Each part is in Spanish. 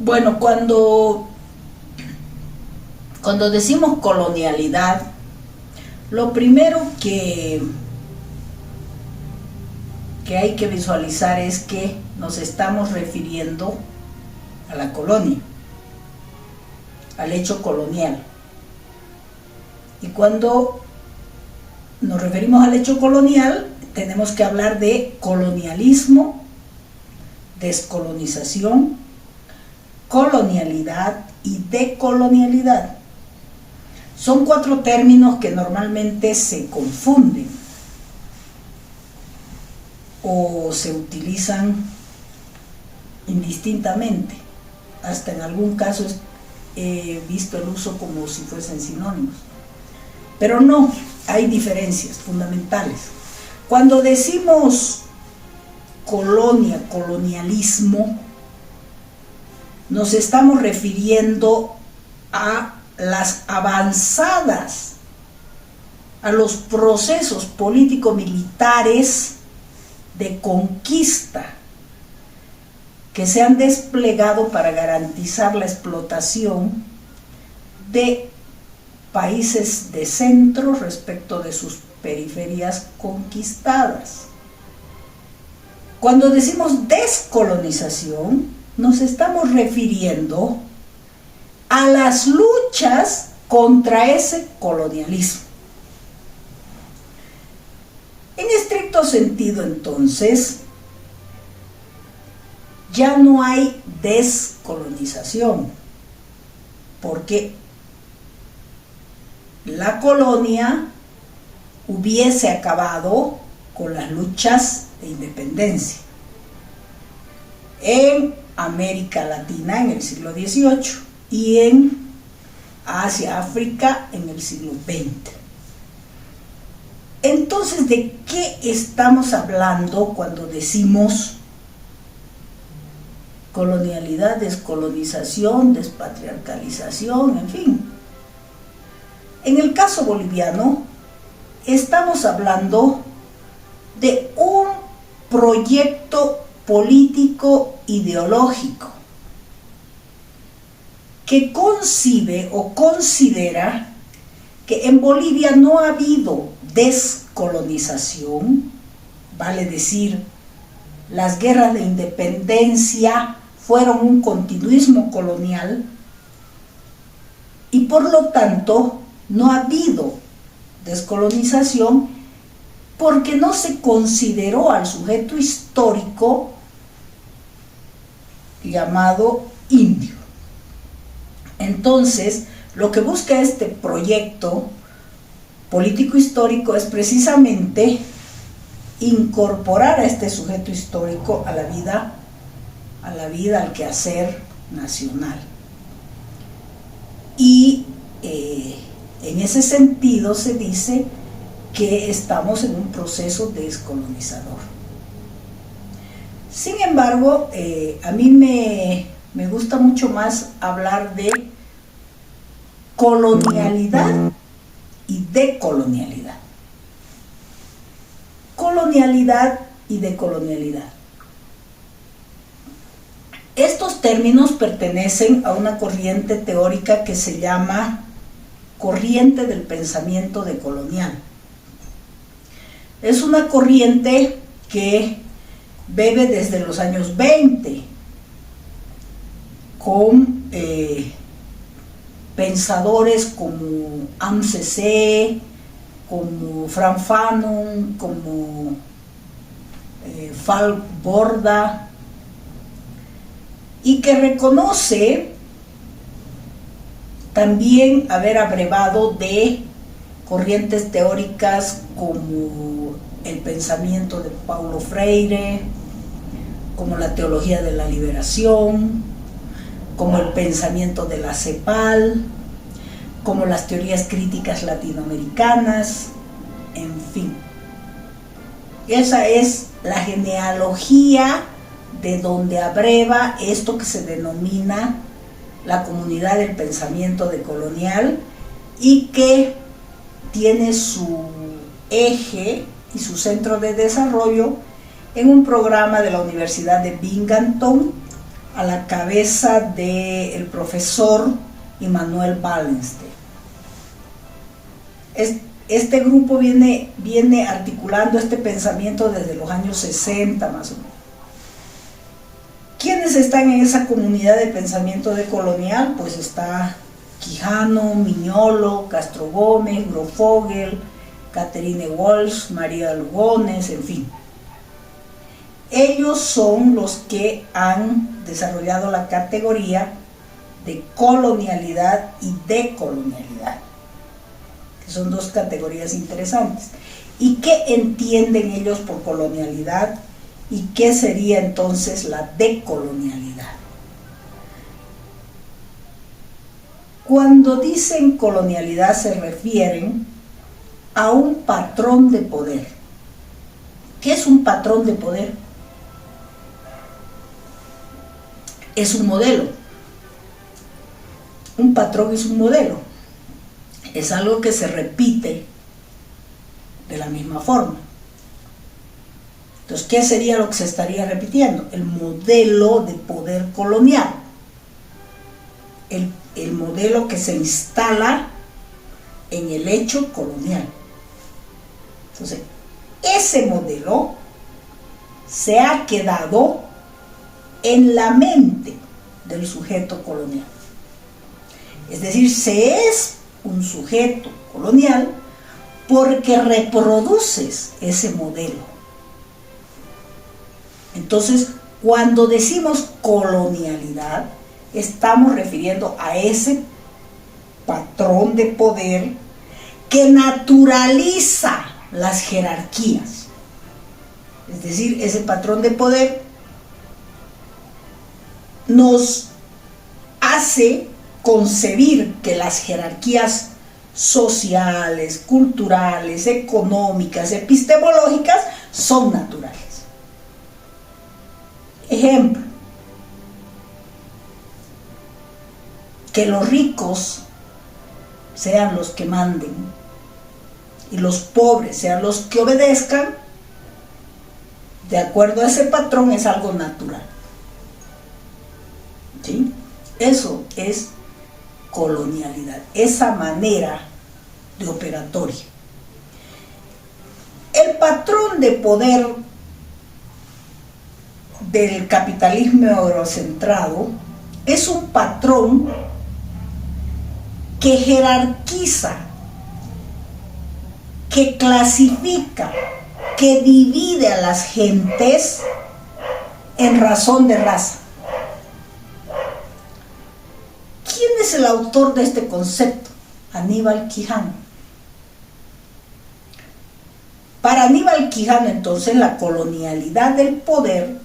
Bueno, cuando decimos colonialidad, lo primero que hay que visualizar es que nos estamos refiriendo a la colonia, al hecho colonial. Y cuando nos referimos al hecho colonial, tenemos que hablar de colonialismo, descolonización, colonialidad y decolonialidad. Son 4 términos que normalmente se confunden o se utilizan indistintamente. Hasta en algún caso he visto el uso como si fuesen sinónimos. Pero no, hay diferencias fundamentales. Cuando decimos colonia, colonialismo, nos estamos refiriendo a las avanzadas, a los procesos político-militares de conquista que se han desplegado para garantizar la explotación de países de centro respecto de sus periferias conquistadas. Cuando decimos descolonización, nos estamos refiriendo a las luchas contra ese colonialismo. En estricto sentido, entonces, ya no hay descolonización, porque la colonia hubiese acabado con las luchas de independencia en América Latina en el siglo XVIII y en Asia, África en el siglo XX. Entonces, ¿de qué estamos hablando cuando decimos colonialidad, descolonización, despatriarcalización, en fin? En el caso boliviano, estamos hablando de un proyecto político ideológico que concibe o considera que en Bolivia no ha habido descolonización, vale decir, las guerras de independencia fueron un continuismo colonial y por lo tanto no ha habido descolonización porque no se consideró al sujeto histórico llamado indio. Entonces, lo que busca este proyecto político-histórico es precisamente incorporar a este sujeto histórico a la vida, al quehacer nacional. Y en ese sentido se dice que estamos en un proceso descolonizador. Sin embargo, a mí me gusta mucho más hablar de colonialidad y decolonialidad. Colonialidad y decolonialidad. Estos términos pertenecen a una corriente teórica que se llama corriente del pensamiento decolonial. Es una corriente que bebe desde los años 20 con pensadores como Amcc, como Frank Fanon, como Falk Borda, y que reconoce también haber abrevado de corrientes teóricas como el pensamiento de Paulo Freire, como la teología de la liberación, como el pensamiento de la CEPAL, como las teorías críticas latinoamericanas, en fin. Esa es la genealogía de donde abreva esto que se denomina la comunidad del pensamiento decolonial y que tiene su eje y su centro de desarrollo en un programa de la Universidad de Binghamton a la cabeza del profesor Immanuel Wallenstein. Este grupo viene articulando este pensamiento desde los años 60 más o menos. ¿Quiénes están en esa comunidad de pensamiento decolonial? Pues está Quijano, Miñolo, Castro Gómez, Grofogel, Catherine Walsh, María Lugones, en fin. Ellos son los que han desarrollado la categoría de colonialidad y decolonialidad, que son dos categorías interesantes. ¿Y qué entienden ellos por colonialidad? ¿Y qué sería entonces la decolonialidad? Cuando dicen colonialidad se refieren a un patrón de poder. ¿Qué es un patrón de poder? Es un modelo. Un patrón es un modelo. Es algo que se repite de la misma forma. Entonces, ¿qué sería lo que se estaría repitiendo? El modelo de poder colonial. El modelo que se instala en el hecho colonial. Entonces, ese modelo se ha quedado en la mente del sujeto colonial. Es decir, se es un sujeto colonial porque reproduces ese modelo. Entonces, cuando decimos colonialidad, estamos refiriendo a ese patrón de poder que naturaliza las jerarquías. Es decir, ese patrón de poder nos hace concebir que las jerarquías sociales, culturales, económicas, epistemológicas son naturales. Ejemplo, que los ricos sean los que manden y los pobres sean los que obedezcan, de acuerdo a ese patrón, es algo natural. ¿Sí? Eso es colonialidad, esa manera de operatoria. El patrón de poder del capitalismo eurocentrado es un patrón que jerarquiza, que clasifica, que divide a las gentes en razón de raza. ¿Quién es el autor de este concepto? Aníbal Quijano. Para Aníbal Quijano, entonces, la colonialidad del poder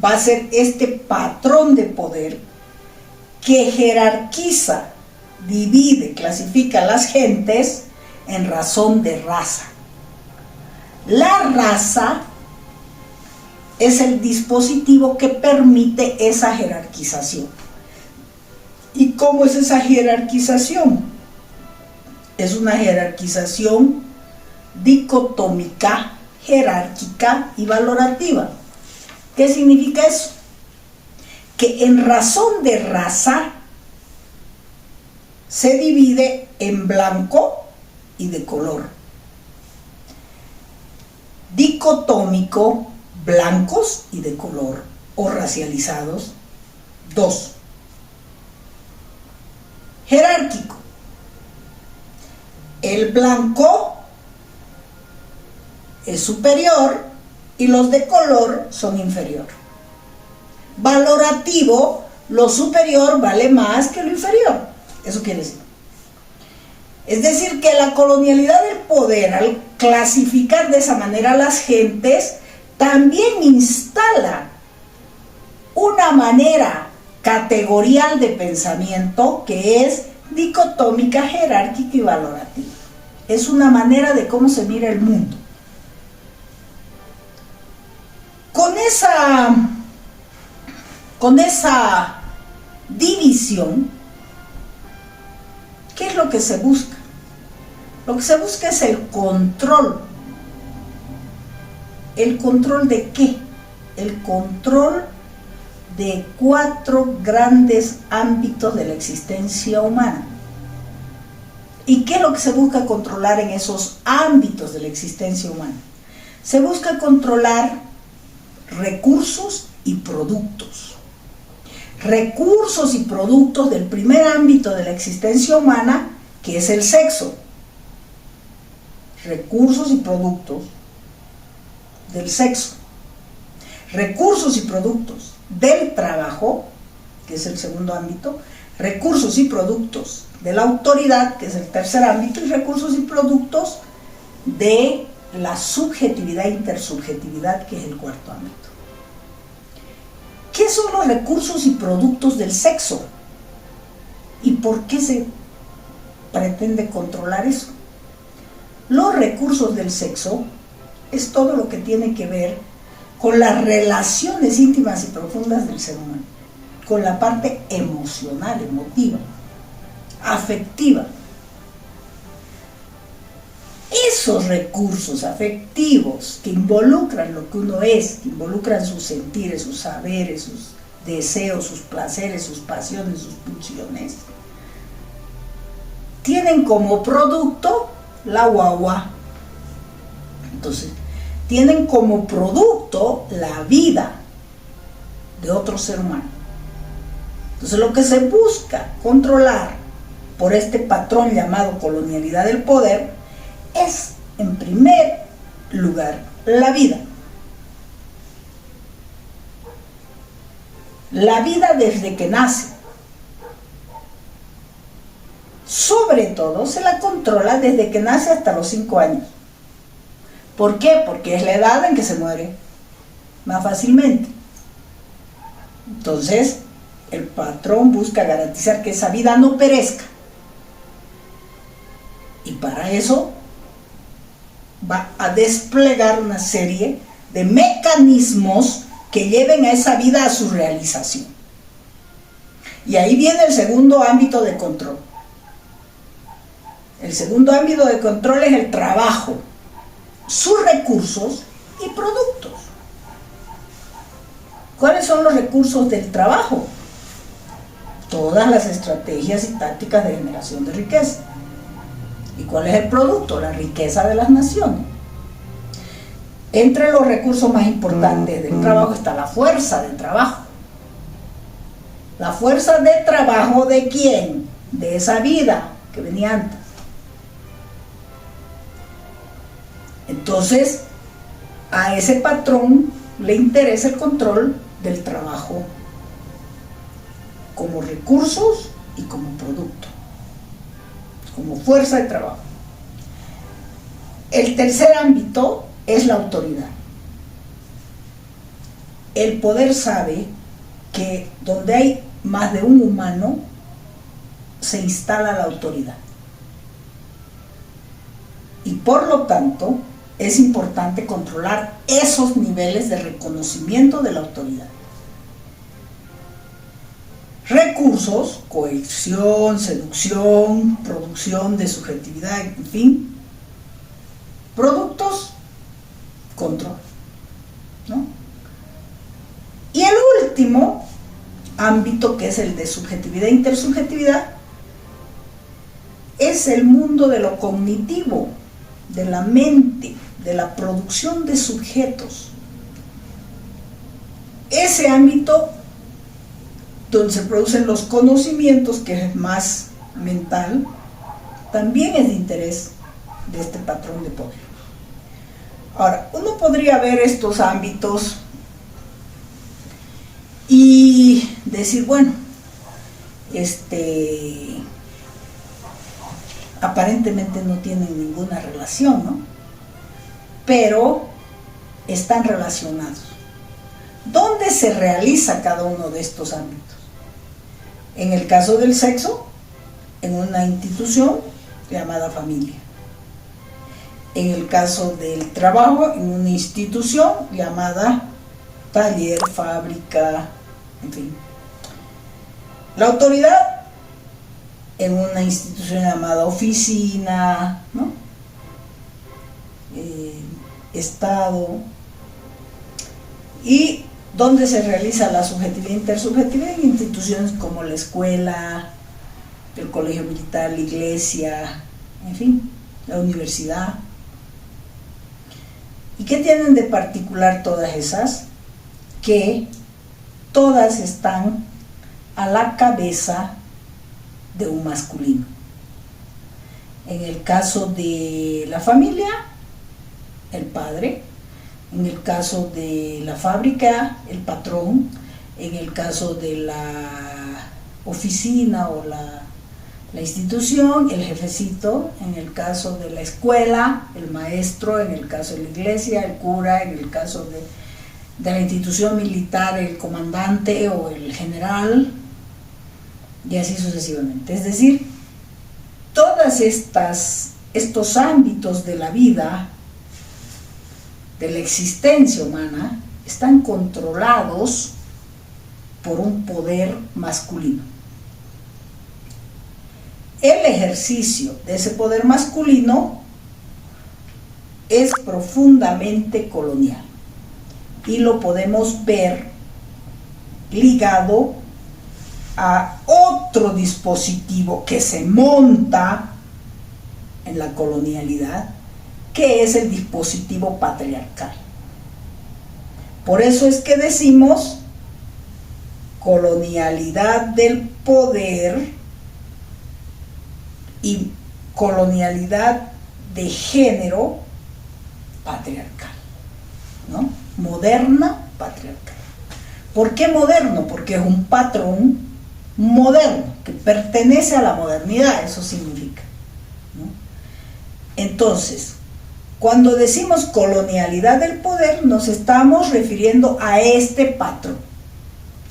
va a ser este patrón de poder que jerarquiza, divide, clasifica a las gentes en razón de raza. La raza es el dispositivo que permite esa jerarquización. ¿Y cómo es esa jerarquización? Es una jerarquización dicotómica, jerárquica y valorativa. ¿Qué significa eso? Que en razón de raza se divide en blanco y de color. Dicotómico, blancos y de color, o racializados. 2. Jerárquico. El blanco es superior y los de color son inferior. Valorativo, lo superior vale más que lo inferior. Eso quiere decir. Es decir, que la colonialidad del poder, al clasificar de esa manera a las gentes, también instala una manera categorial de pensamiento que es dicotómica, jerárquica y valorativa. Es una manera de cómo se mira el mundo. Con esa división, ¿qué es lo que se busca? Lo que se busca es el control. ¿El control de qué? El control de 4 grandes ámbitos de la existencia humana. ¿Y qué es lo que se busca controlar en esos ámbitos de la existencia humana? Se busca controlar recursos y productos. Recursos y productos del primer ámbito de la existencia humana, que es el sexo. Recursos y productos del sexo. Recursos y productos del trabajo, que es el segundo ámbito. Recursos y productos de la autoridad, que es el tercer ámbito. Y recursos y productos de la subjetividad e intersubjetividad, que es el cuarto ámbito. ¿Qué son los recursos y productos del sexo? ¿Y por qué se pretende controlar eso? Los recursos del sexo es todo lo que tiene que ver con las relaciones íntimas y profundas del ser humano, con la parte emocional, emotiva, afectiva. Esos recursos afectivos que involucran lo que uno es, que involucran sus sentires, sus saberes, sus deseos, sus placeres, sus pasiones, sus pulsiones, tienen como producto la guagua. Entonces, tienen como producto la vida de otro ser humano. Entonces, lo que se busca controlar por este patrón llamado colonialidad del poder es, en primer lugar, la vida. La vida desde que nace. Sobre todo se la controla desde que nace hasta los 5 años. ¿Por qué? Porque es la edad en que se muere más fácilmente. Entonces, el patrón busca garantizar que esa vida no perezca. Y para eso va a desplegar una serie de mecanismos que lleven a esa vida a su realización. Y ahí viene el segundo ámbito de control. El segundo ámbito de control es el trabajo, sus recursos y productos. ¿Cuáles son los recursos del trabajo? Todas las estrategias y tácticas de generación de riqueza. ¿Y cuál es el producto? La riqueza de las naciones. Entre los recursos más importantes del trabajo está la fuerza de trabajo. ¿La fuerza de trabajo de quién? De esa vida que venía antes. Entonces, a ese patrón le interesa el control del trabajo como recursos y como producto, como fuerza de trabajo. El tercer ámbito es la autoridad. El poder sabe que donde hay más de un humano se instala la autoridad. Y por lo tanto, es importante controlar esos niveles de reconocimiento de la autoridad. Recursos, coerción, seducción, producción de subjetividad, en fin. Productos, control, ¿no? Y el último ámbito, que es el de subjetividad e intersubjetividad, es el mundo de lo cognitivo, de la mente, de la producción de sujetos. Ese ámbito donde se producen los conocimientos, que es más mental, también es de interés de este patrón de poder. Ahora, uno podría ver estos ámbitos y decir, bueno, aparentemente no tienen ninguna relación, ¿no? Pero están relacionados. ¿Dónde se realiza cada uno de estos ámbitos? En el caso del sexo, en una institución llamada familia. En el caso del trabajo, en una institución llamada taller, fábrica, en fin. La autoridad, en una institución llamada oficina, ¿no? Estado. Y donde se realiza la subjetividad e intersubjetividad en instituciones como la escuela, el colegio militar, la iglesia, en fin, la universidad. ¿Y qué tienen de particular todas esas? Que todas están a la cabeza de un masculino. En el caso de la familia, el padre. En el caso de la fábrica, el patrón. En el caso de la oficina o la institución, el jefecito. En el caso de la escuela, el maestro. En el caso de la iglesia, el cura. En el caso de la institución militar, el comandante o el general, y así sucesivamente. Es decir, todos estos ámbitos de la vida, de la existencia humana, están controlados por un poder masculino. El ejercicio de ese poder masculino es profundamente colonial y lo podemos ver ligado a otro dispositivo que se monta en la colonialidad, que es el dispositivo patriarcal. Por eso es que decimos colonialidad del poder y colonialidad de género patriarcal, ¿no? Moderna patriarcal. ¿Por qué moderno? Porque es un patrón moderno, que pertenece a la modernidad, eso significa, ¿no? Entonces, cuando decimos colonialidad del poder, nos estamos refiriendo a este patrón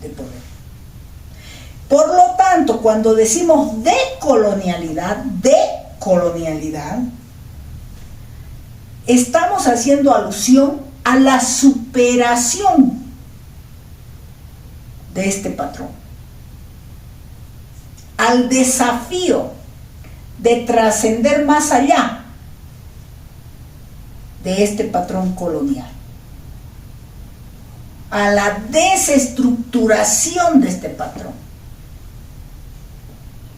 de poder. Por lo tanto, cuando decimos decolonialidad, estamos haciendo alusión a la superación de este patrón, al desafío de trascender más allá de este patrón colonial, a la desestructuración de este patrón,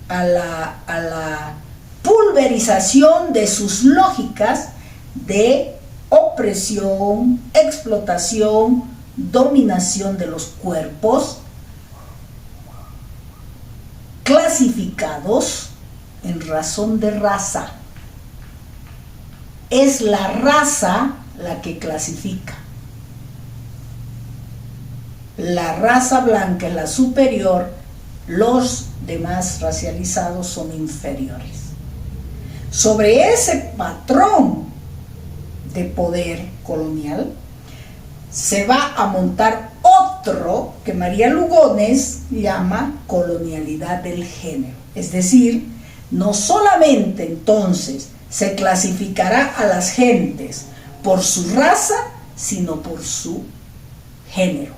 a la pulverización de sus lógicas de opresión, explotación, dominación de los cuerpos, clasificados en razón de raza. Es la raza la que clasifica. La raza blanca es la superior, los demás racializados son inferiores. Sobre ese patrón de poder colonial se va a montar otro que María Lugones llama colonialidad del género. Es decir, no solamente entonces se clasificará a las gentes por su raza, sino por su género.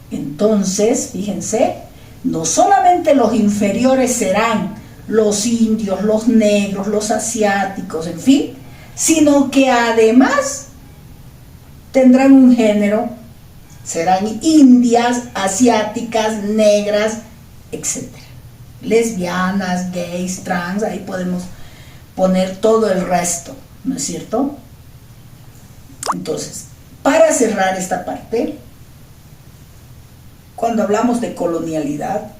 Entonces, fíjense, no solamente los inferiores serán los indios, los negros, los asiáticos, en fin, sino que además tendrán un género, serán indias, asiáticas, negras, etc. Lesbianas, gays, trans, ahí podemos poner todo el resto, ¿no es cierto? Entonces, para cerrar esta parte, cuando hablamos de colonialidad,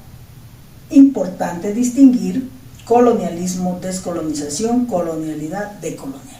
importante distinguir colonialismo, descolonización, colonialidad, decolonialidad.